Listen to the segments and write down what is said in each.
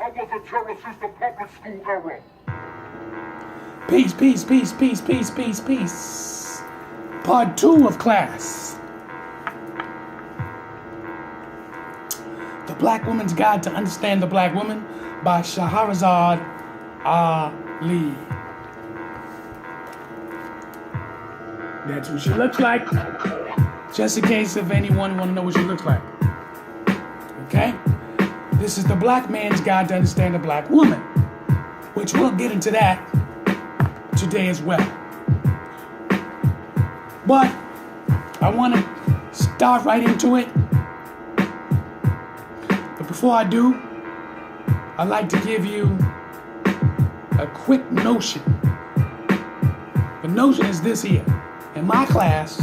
I was a terror since the public school era. Peace, peace, peace, peace, peace, peace, peace. Part 2 of class. The Black Woman's Guide to Understand the Black Woman by Shahrazad Ali. That's who she looks like. Just in case if anyone want to know what she looks like. Okay? This is the Black Man's Guide to Understand the Black Woman, which we'll get into that today as well. But I want to start right into it. But before I do, I'd like to give you a quick notion. The notion is this here. In my class,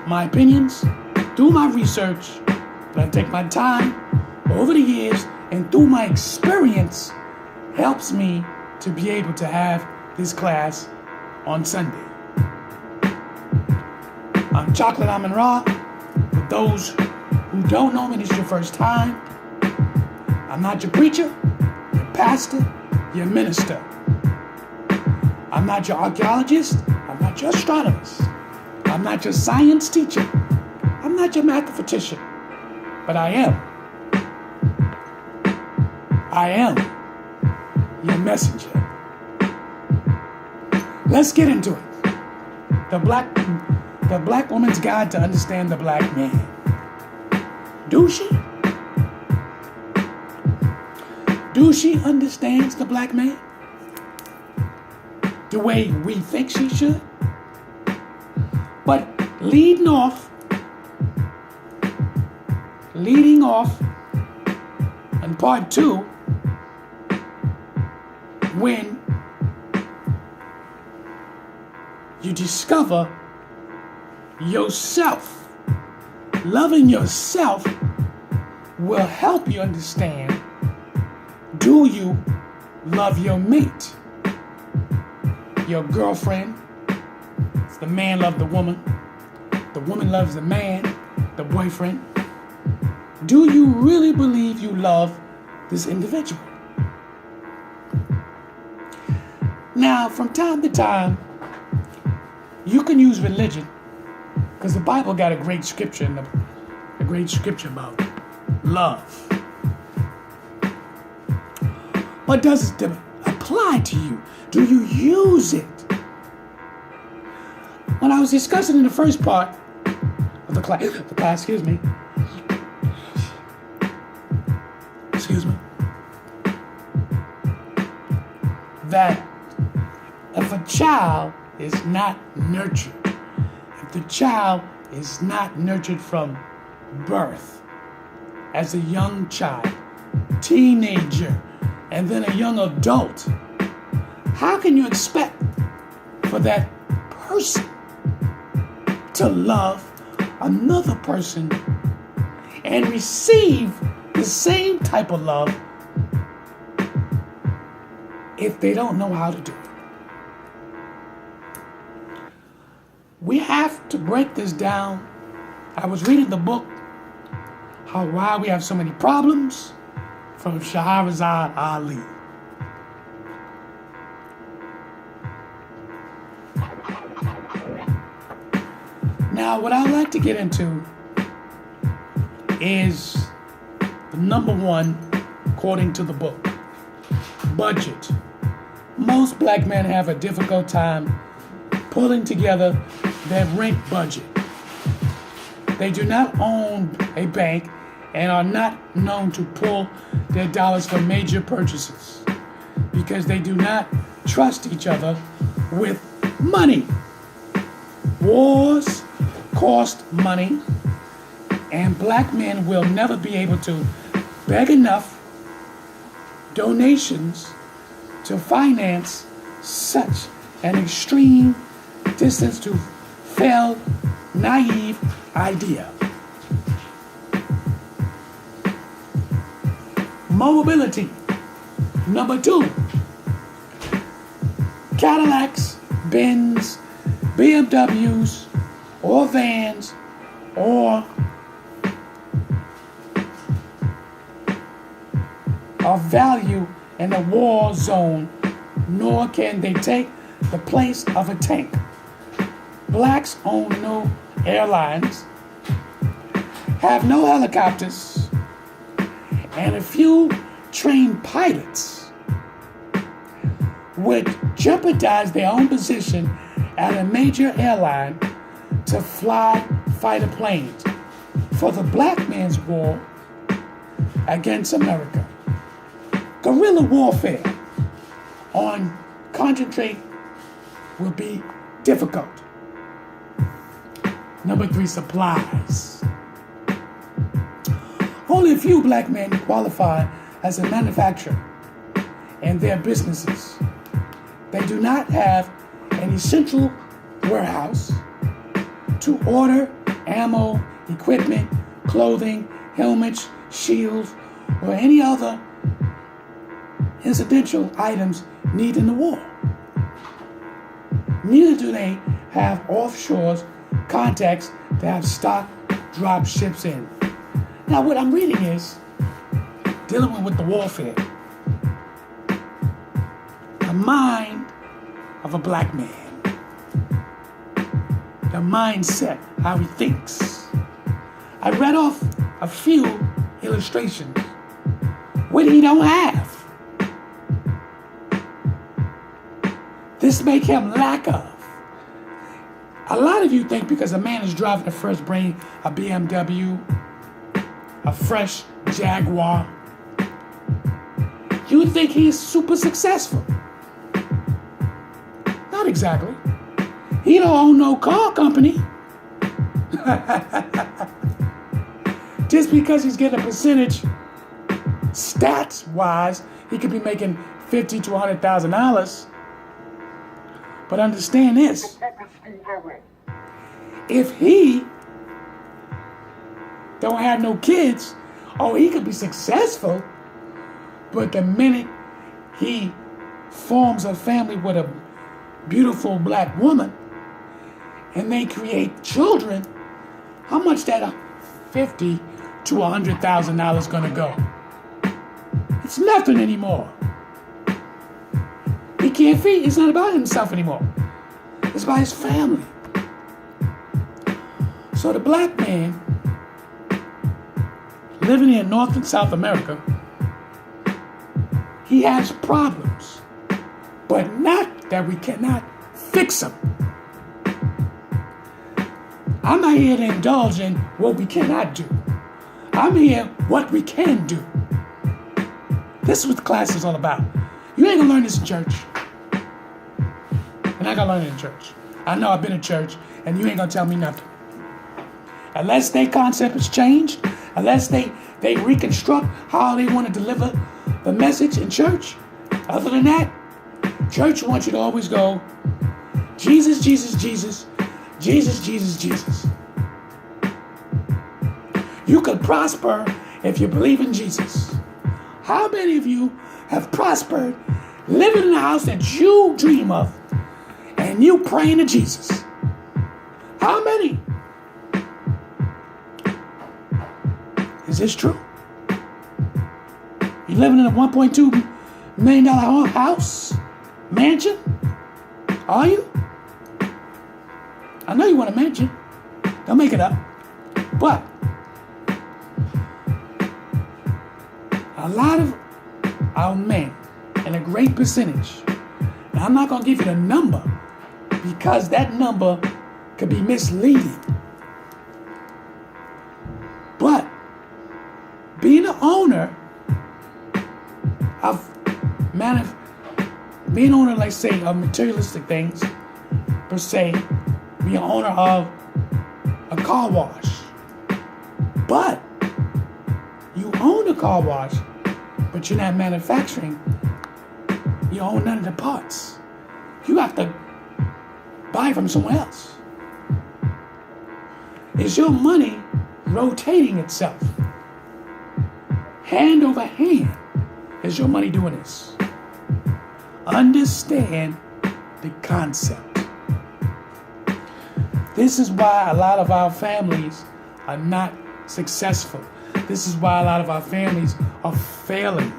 my opinions, through my research, that I take my time over the years and through my experience, helps me to be able to have this class on Sunday. I'm Chocolate Amun Ra. For those who don't know me, this is your first time. I'm not your preacher, your pastor, your minister. I'm not your archaeologist. I'm not your astronomist. I'm not your science teacher. I'm not your mathematician. But I am your messenger. Let's get into it. The Black Woman's Guide to Understand the Black Man. Do she? Do she understand the black man the way we think she should? But leading off in part 2, when you discover yourself, loving yourself will help you understand, do you love your mate, your girlfriend? The man loves the woman loves the man, the boyfriend. Do you really believe you love this individual? Now, from time to time, you can use religion, because the Bible got a great scripture about love. But does it apply to you? Do you use it? When I was discussing in the first part of the class, excuse me, that if a child is not nurtured, if the child is not nurtured from birth, as a young child, teenager, and then a young adult, how can you expect for that person to love another person and receive the same type of love if they don't know how to do it? We have to break this down. I was reading the book, Why We Have So Many Problems, from Shahrazad Ali. Now, what I'd like to get into is the number one, according to the book, budget. Most black men have a difficult time pulling together their rent budget. They do not own a bank and are not known to pull their dollars for major purchases because they do not trust each other with money. Wars cost money, and black men will never be able to beg enough donations to finance such an extreme distance to failed, naive idea. Mobility. Number 2, Cadillacs, Benz, BMWs, or vans, or of value in a war zone, nor can they take the place of a tank. Blacks own no airlines, have no helicopters, and a few trained pilots would jeopardize their own position at a major airline to fly fighter planes for the black man's war against America. Guerrilla warfare on concentrate will be difficult. Number 3, supplies. Only a few black men qualify as a manufacturer in their businesses. They do not have any central warehouse to order ammo, equipment, clothing, helmets, shields, or any other incidental items needed in the war. Neither do they have offshore contacts to have stock drop ships in. Now what I'm reading is dealing with the warfare. The mind of a black man. The mindset, how he thinks. I read off a few illustrations. What he don't have. This make him lack of. A lot of you think because a man is driving a fresh brain, a BMW, a fresh Jaguar, you think he's super successful. Not exactly. He don't own no car company. Just because he's getting a percentage, stats-wise, he could be making $50,000 to $100,000. But understand this: if he don't have no kids, oh, he could be successful. But the minute he forms a family with a beautiful black woman and they create children, how much that $50,000 to $100,000 gonna go? It's nothing anymore. He can't feed. It's not about himself anymore. It's about his family. So the black man living in North and South America, he has problems, but not that we cannot fix them. I'm not here to indulge in what we cannot do. I'm here what we can do. This is what the class is all about. You ain't gonna learn this in church. You're not gonna learn it in church. I know I've been in church, and you ain't gonna tell me nothing. Unless their concept has changed, unless they reconstruct how they want to deliver the message in church. Other than that, church wants you to always go, Jesus, Jesus, Jesus, Jesus, Jesus, Jesus. You could prosper if you believe in Jesus. How many of you have prospered living in the house that you dream of and you praying to Jesus? How many? Is this true? You living in a $1.2 million house, mansion? Are you? I know you want a mansion. Don't make it up. But a lot of our men, and a great percentage, and I'm not going to give you the number because that number could be misleading. But being an owner of being an owner, let's say, of materialistic things, per se, be an owner of a car wash. But you own a car wash, but you're not manufacturing. You own none of the parts. You have to buy from someone else. Is your money rotating itself? Hand over hand, is your money doing this? Understand the concept. This is why a lot of our families are not successful. This is why a lot of our families are failing.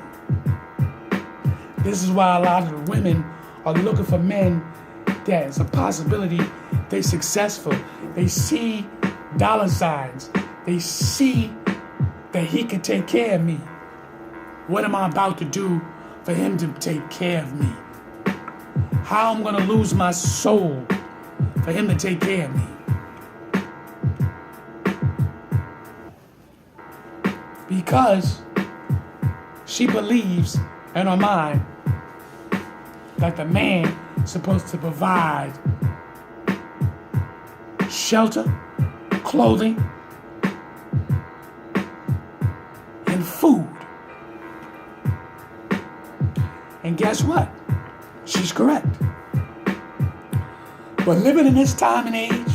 This is why a lot of the women are looking for men that is a possibility. They're successful. They see dollar signs. They see that he can take care of me. What am I about to do for him to take care of me? How I'm going to lose my soul for him to take care of me? Because she believes in her mind that the man is supposed to provide shelter, clothing, and food. And guess what? She's correct. But living in this time and age,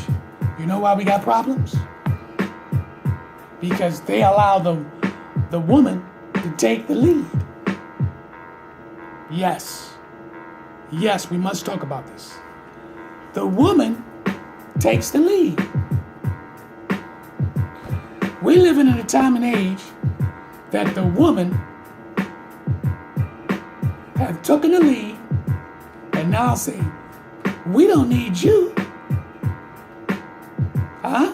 you know why we got problems? Because they allow the woman to take the lead. Yes, we must talk about this. The woman takes the lead. We're living in a time and age that the woman have taken the lead and now say, we don't need you. Huh?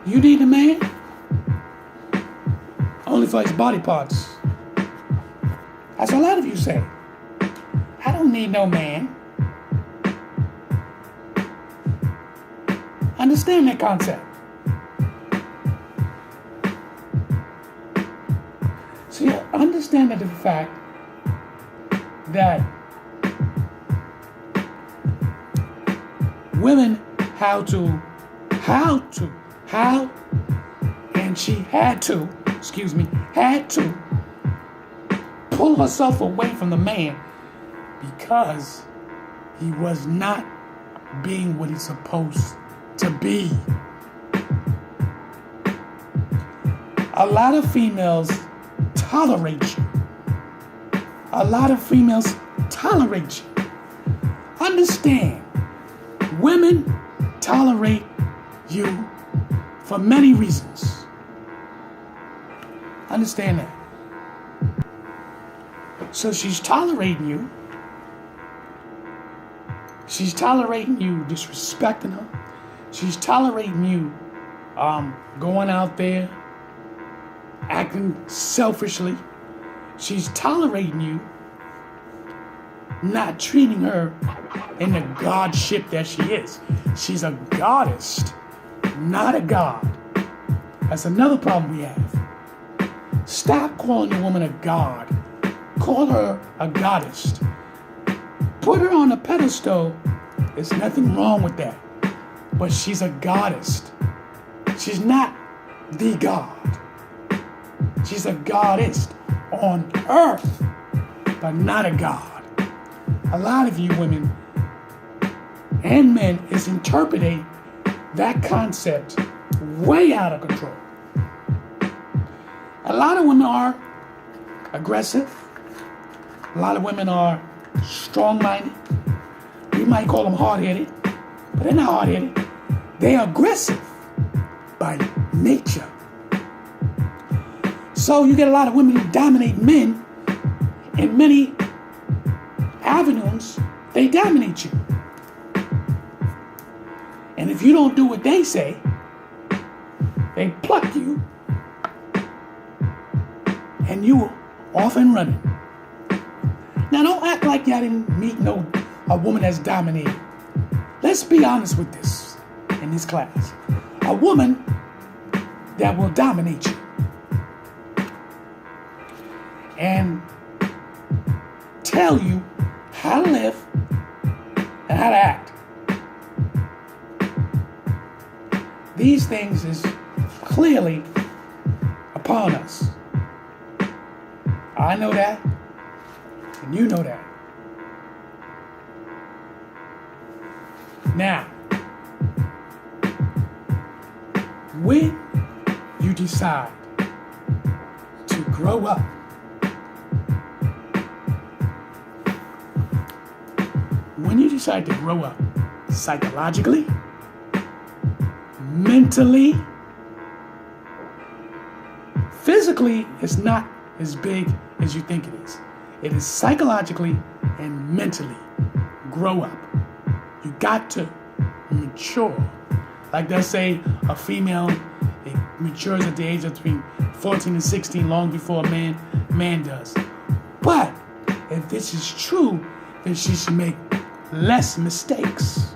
You need a man? Only for his body parts. That's what a lot of you say. I don't need no man. Understand that concept. So you understand that the fact that women and she had to pull herself away from the man because he was not being what he's supposed to be. A lot of females tolerate you. Understand, women tolerate you for many reasons. Understand that. So she's tolerating you. She's tolerating you disrespecting her. She's tolerating you going out there acting selfishly. She's tolerating you not treating her in the godship that she is. She's a goddess, not a god. That's another problem we have. Stop calling a woman a god. Call her a goddess. Put her on a pedestal. There's nothing wrong with that. But she's a goddess. She's not the God. She's a goddess on earth, but not a god. A lot of you women and men is interpreting that concept way out of control. A lot of women are aggressive. A lot of women are strong-minded. We might call them hard-headed, but they're not hard-headed. They're aggressive by nature. So you get a lot of women who dominate men in many avenues. They dominate you. And if you don't do what they say, they pluck you and you off and running. Now don't act like y'all didn't meet a woman that's dominated. Let's be honest with this in this class. A woman that will dominate you and tell you how to live and how to act. These things is clearly upon us. I know that, and you know that. Now, when you decide to grow up, psychologically, mentally, physically, it's not as big as you think it is. It is psychologically and mentally. Grow up. You got to mature. Like they say, a female, it matures at the age of between 14 and 16, long before a man does. But if this is true, then she should make less mistakes.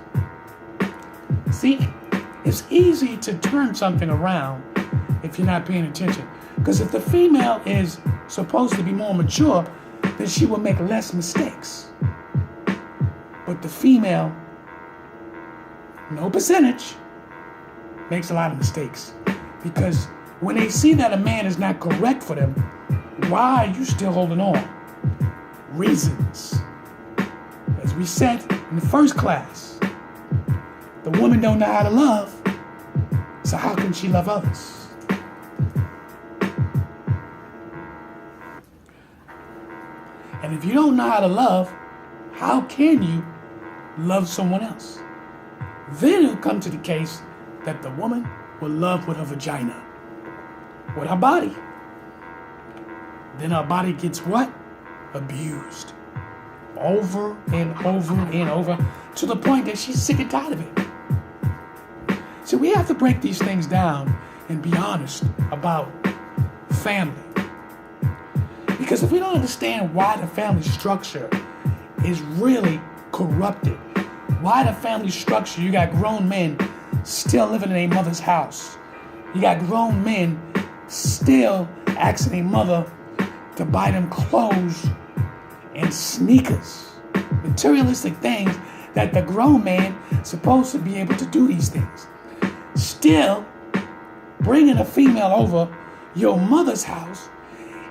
See, it's easy to turn something around if you're not paying attention. Because if the female is supposed to be more mature, then she will make less mistakes. But the female, no percentage, makes a lot of mistakes. Because when they see that a man is not correct for them, why are you still holding on? Reasons. As we said in the first class, the woman don't know how to love, so how can she love others? And if you don't know how to love, how can you love someone else? Then it'll come to the case that the woman will love with her vagina, with her body. Then her body gets what? Abused. Over and over and over, to the point that she's sick and tired of it. So we have to break these things down and be honest about family. Because if we don't understand why the family structure is really corrupted, why the family structure, you got grown men still living in their mother's house. You got grown men still asking their mother to buy them clothes and sneakers, materialistic things that the grown man is supposed to be able to do these things. Still bringing a female over your mother's house,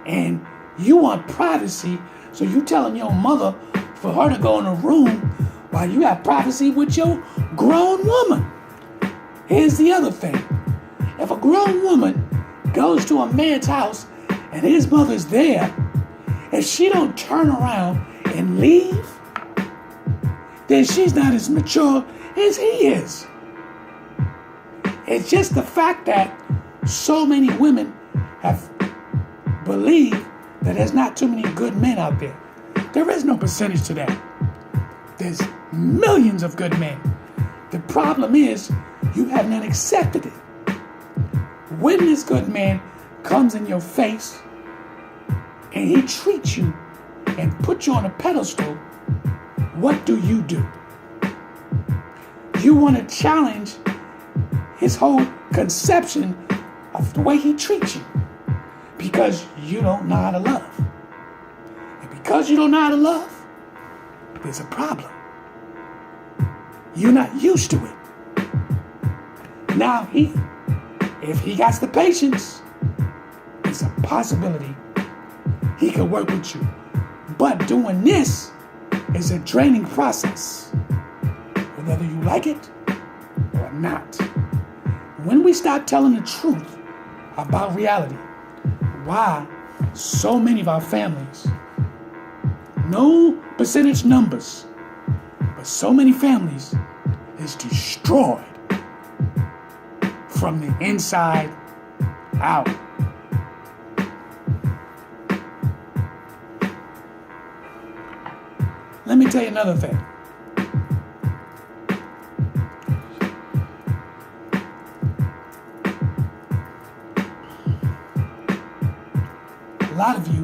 and you want privacy, so you telling your mother for her to go in a room while you have privacy with your grown woman. Here's the other thing. If a grown woman goes to a man's house and his mother's there, if she don't turn around and leave, then she's not as mature as he is. It's just the fact that so many women have believed that there's not too many good men out there. There is no percentage to that. There's millions of good men. The problem is you have not accepted it. When this good man comes in your face and he treats you and puts you on a pedestal, what do? You want to challenge his whole conception of the way he treats you, because you don't know how to love. And because you don't know how to love, there's a problem. You're not used to it. Now, if he got the patience, it's a possibility he could work with you. But doing this is a draining process, whether you like it or not. When we start telling the truth about reality, why so many of our families, no percentage numbers, but so many families is destroyed from the inside out. Let me tell you another thing. A lot of you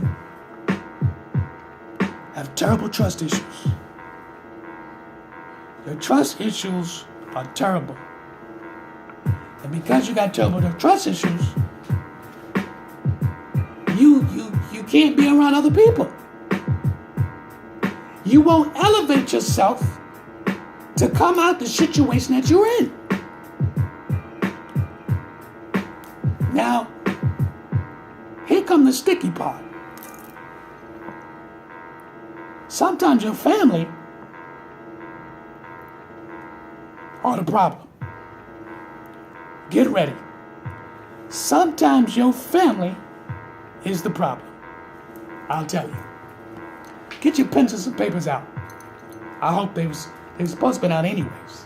have terrible trust issues. Your trust issues are terrible. And because you got terrible trust issues, you can't be around other people. You won't elevate yourself to come out the situation that you're in. Now, here come the sticky part. Sometimes your family are the problem. Get ready. Sometimes your family is the problem. I'll tell you. Get your pencils and papers out. I hope they were supposed to be out anyways.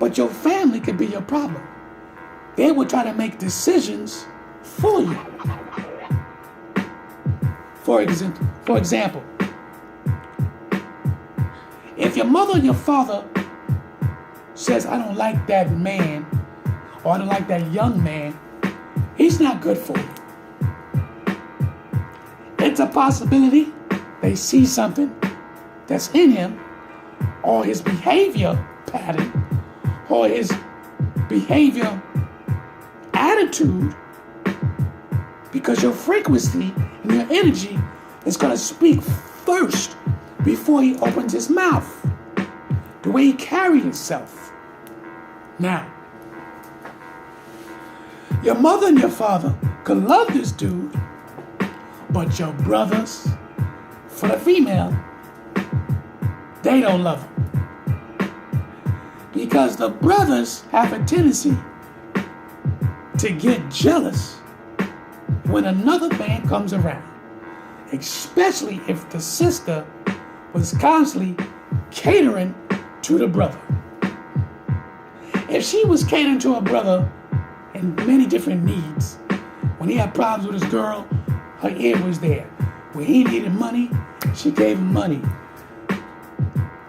But your family could be your problem. They will try to make decisions for you. For example, if your mother or your father says, I don't like that man, or I don't like that young man, he's not good for you. It's a possibility they see something that's in him, or his behavior pattern, or his behavior attitude, because your frequency and your energy is going to speak first before he opens his mouth. The way he carries himself. Now, your mother and your father could love this dude, but your brothers, for the female, they don't love him. Because the brothers have a tendency to get jealous when another man comes around, especially if the sister was constantly catering to the brother. If she was catering to her brother in many different needs, when he had problems with his girl, her ear was there. When he needed money, she gave him money.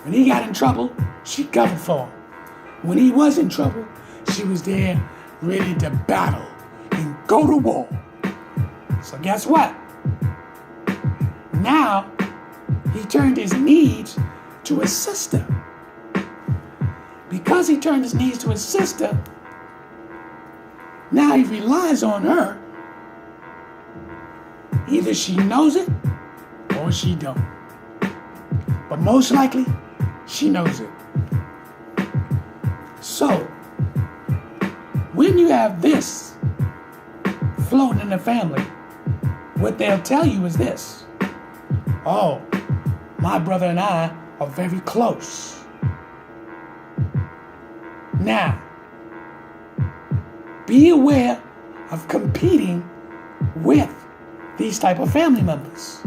When he got in trouble, she covered for him. When he was in trouble, she was there ready to battle and go to war. So guess what? Now, he turned his needs to his sister. Because he turned his needs to his sister, now he relies on her. Either she knows it or she don't. But most likely, she knows it. So, when you have this floating in the family, what they'll tell you is this. Oh, my brother and I are very close. Now, be aware of competing with these type of family members.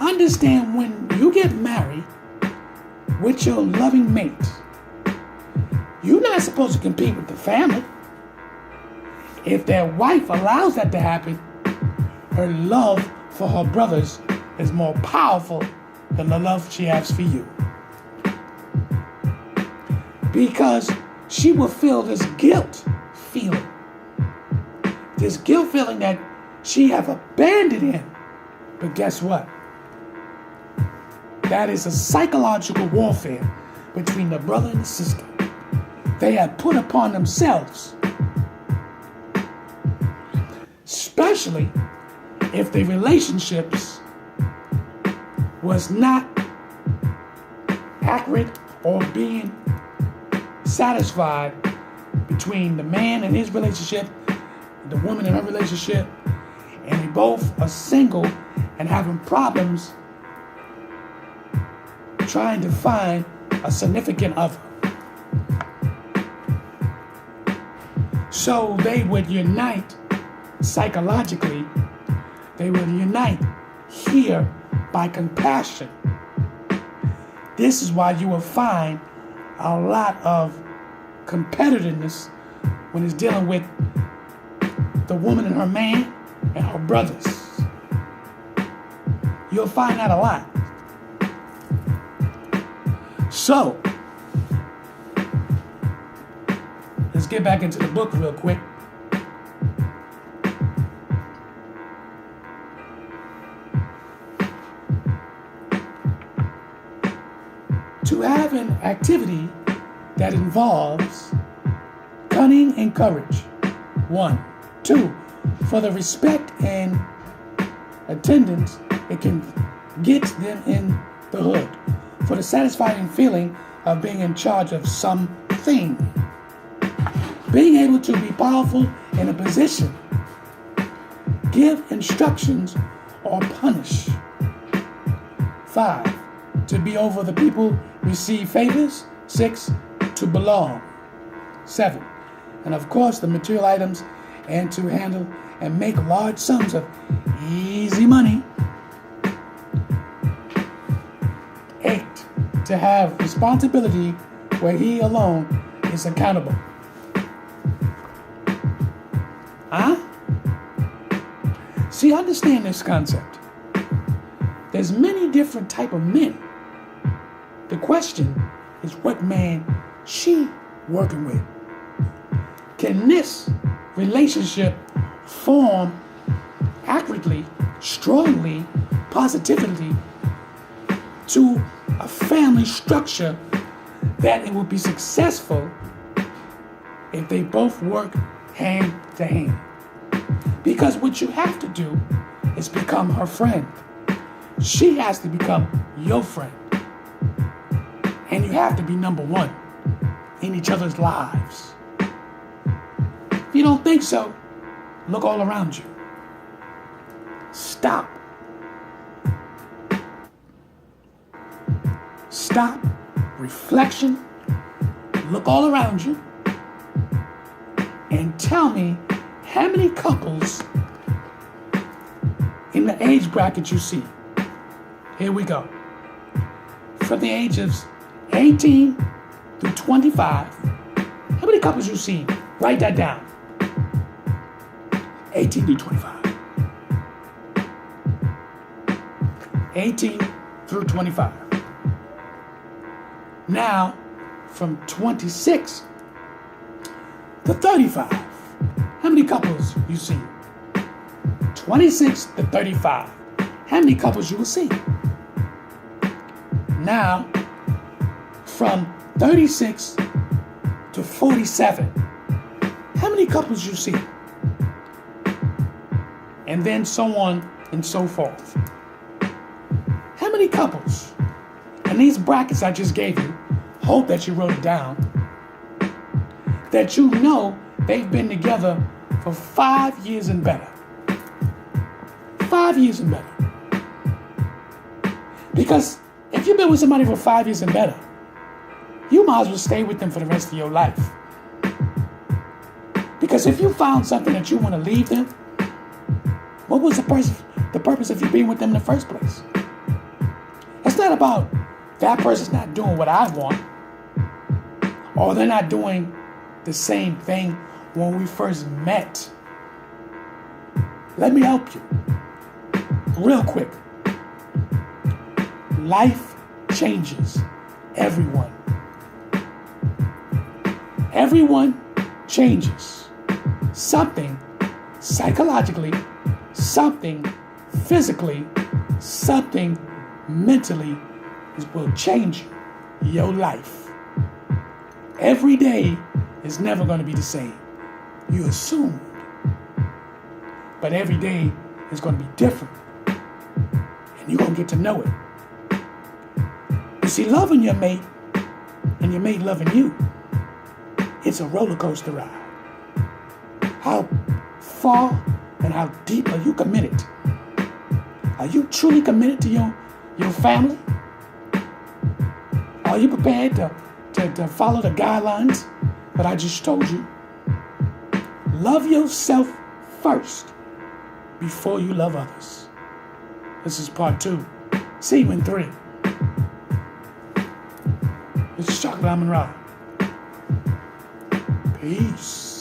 Understand when you get married with your loving mate, you're not supposed to compete with the family. If their wife allows that to happen, her love for her brothers is more powerful than the love she has for you. Because she will feel this guilt feeling. This guilt feeling that she have abandoned him. But guess what? That is a psychological warfare between the brother and the sister. They have put upon themselves. Especially if the relationships was not accurate or being satisfied between the man and his relationship, the woman and her relationship, and they both are single and having problems trying to find a significant other. So they would unite psychologically, they would unite here by compassion. This is why you will find a lot of competitiveness when it's dealing with the woman and her man and her brothers. You'll find that a lot. So, let's get back into the book real quick. To have an activity that involves cunning and courage. 1. 2. For the respect and attendance it can get them in the hood. For the satisfying feeling of being in charge of something. Being able to be powerful in a position. Give instructions or punish. 5. To be over the people, receive favors. 6. To belong. 7. And of course the material items, and to handle and make large sums of easy money. 8. To have responsibility where he alone is accountable. Huh? See, understand this concept. There's many different type of men. The question is what man she working with. Can this relationship form accurately, strongly, positively to a family structure that it will be successful if they both work hand to hand? Because what you have to do is become her friend. She has to become your friend. And you have to be number one in each other's lives. If you don't think so, look all around you. Stop. Stop. Reflection. Look all around you. And tell me how many couples in the age bracket you see. Here we go. From the ages 18 through 25, how many couples you see? Write that down. 18 through 25. 18 through 25. Now, from 26 to 35, how many couples you see? 26 to 35. How many couples you will see? Now, from 36 to 47, how many couples you see? And then so on and so forth. How many couples? And these brackets I just gave you, hope that you wrote it down, that you know they've been together for 5 years and better. 5 years and better. Because if you've been with somebody for 5 years and better, you might as well stay with them for the rest of your life. Because if you found something that you want to leave them, what was the purpose of you being with them in the first place? It's not about that person's not doing what I want, or they're not doing the same thing when we first met. Let me help you. Real quick. Life changes everyone. Everyone changes. Something psychologically, something physically, something mentally will change your life. Every day is never going to be the same. You assumed. But every day is going to be different. And you're going to get to know it. You see, loving your mate and your mate loving you, it's a roller coaster ride. How far and how deep are you committed? Are you truly committed to your family? Are you prepared to follow the guidelines that I just told you? Love yourself first before you love others. This is part 2. See you in 3. This is Chocolate Amun Ra. Peace.